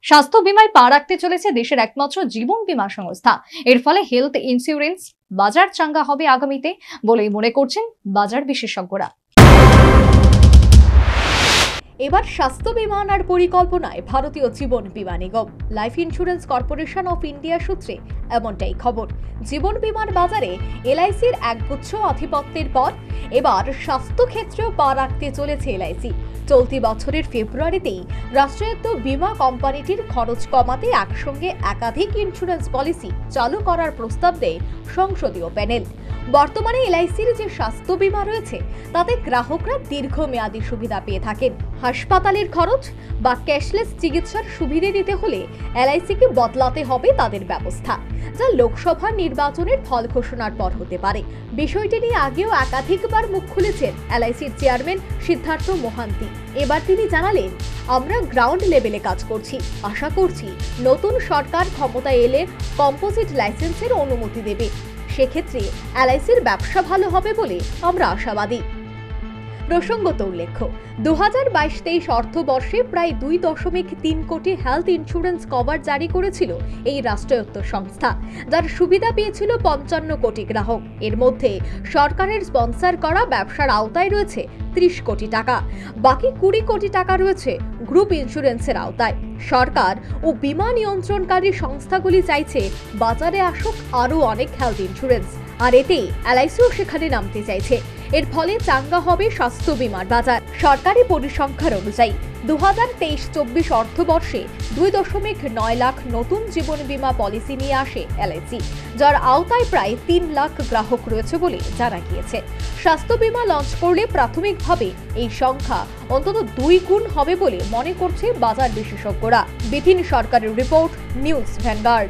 স্বাস্থ্য বীমায় পা রাখতে চলেছে দেশের একমাত্র জীবন বীমা সংস্থা। এর ফলে হেলথ ইন্স্যুরেন্স বাজার চাঙ্গা হবে আগামীতে বলেই মনে করছেন বাজার বিশেষজ্ঞরা। এবার স্বাস্থ্য বীমা আনার পরিকল্পনায় Bharatiya Jeevan Bima Nigam. Life insurance corporation of India সূত্রে এমনটাই খবর। জীবন বীমার বাজারে এলআইসির একগুচ্ছ আধিপত্যের পর এবার স্বাস্থ্য ক্ষেত্রেও পা রাখতে চলেছে এলআইসি। চলতি বছরের ফেব্রুয়ারিতেই রাষ্ট্রায়ত্ত বীমা কোম্পানিটির খরচ কমাতে একসঙ্গে একাধিক ইন্স্যুরেন্স পলিসি চালু করার প্রস্তাব দেয় সংসদীয় প্যানেল। বর্তমানে এলআইসির যে স্বাস্থ্য বীমা রয়েছে তাতে গ্রাহকরা দীর্ঘমেয়াদী সুবিধা পেয়ে থাকেন। হাসপাতালের খরচ বা ক্যাশলেস চিকিৎসার সুবিধা দিতে হলে এলআইসিকে বদলাতে হবে তাদের ব্যবস্থা, যা লোকসভা নির্বাচনের ফল ঘোষণার পর হতে পারে। বিষয়টি নিয়ে আগেও একাধিকবার মুখ খুলেছেন এলআইসির চেয়ারম্যান সিদ্ধার্থ মোহান্তি। এবার তিনি জানালেন, আমরা গ্রাউন্ড লেভেলে কাজ করছি, আশা করছি নতুন সরকার ক্ষমতায় এলে কম্পোজিট লাইসেন্সের অনুমতি দেবে। সেক্ষেত্রে এলআইসির ব্যবসা ভালো হবে বলে আমরা আশাবাদী। প্রসঙ্গত উল্লেখ্য, 2022-23 অর্থবর্ষে প্রায় 2.3 কোটি হেলথ ইন্স্যুরেন্স কভার জারি করেছিল এই রাষ্ট্রায়ত্ত সংস্থা, যার সুবিধা পেয়েছিল 55 কোটি গ্রাহক। এর মধ্যে সরকারের স্পন্সর করা ব্যবসার আওতায় রয়েছে 30 কোটি টাকা, বাকি 20 কোটি টাকা রয়েছে গ্রুপ ইন্স্যুরেন্সের আওতায়। সরকার ও বীমা নিয়ন্ত্রণকারী সংস্থাগুলি চাইছে বাজারে আসুক আরও অনেক হেলথ ইন্স্যুরেন্স, আর এতেই এলআইসিও সেখানে নামতে চাইছে। এর ফলে চাঙ্গা হবে স্বাস্থ্য বীমার বাজার। সরকারি পরিসংখ্যান অনুযায়ী 2023-24 অর্থবর্ষে 2.9 লাখ নতুন জীবন বীমা পলিসি নিয়ে আসে এলআইসি, যার আওতায় প্রায় 3 লাখ গ্রাহক রয়েছে বলে জানা গিয়েছে। স্বাস্থ্য বীমা লঞ্চ করলে প্রাথমিকভাবে এই সংখ্যা অন্তত 2 গুণ হবে বলে মনে করছে বাজার বিশেষজ্ঞরা। বিপিন সরকারের রিপোর্ট, নিউজ ভ্যানগার্ড।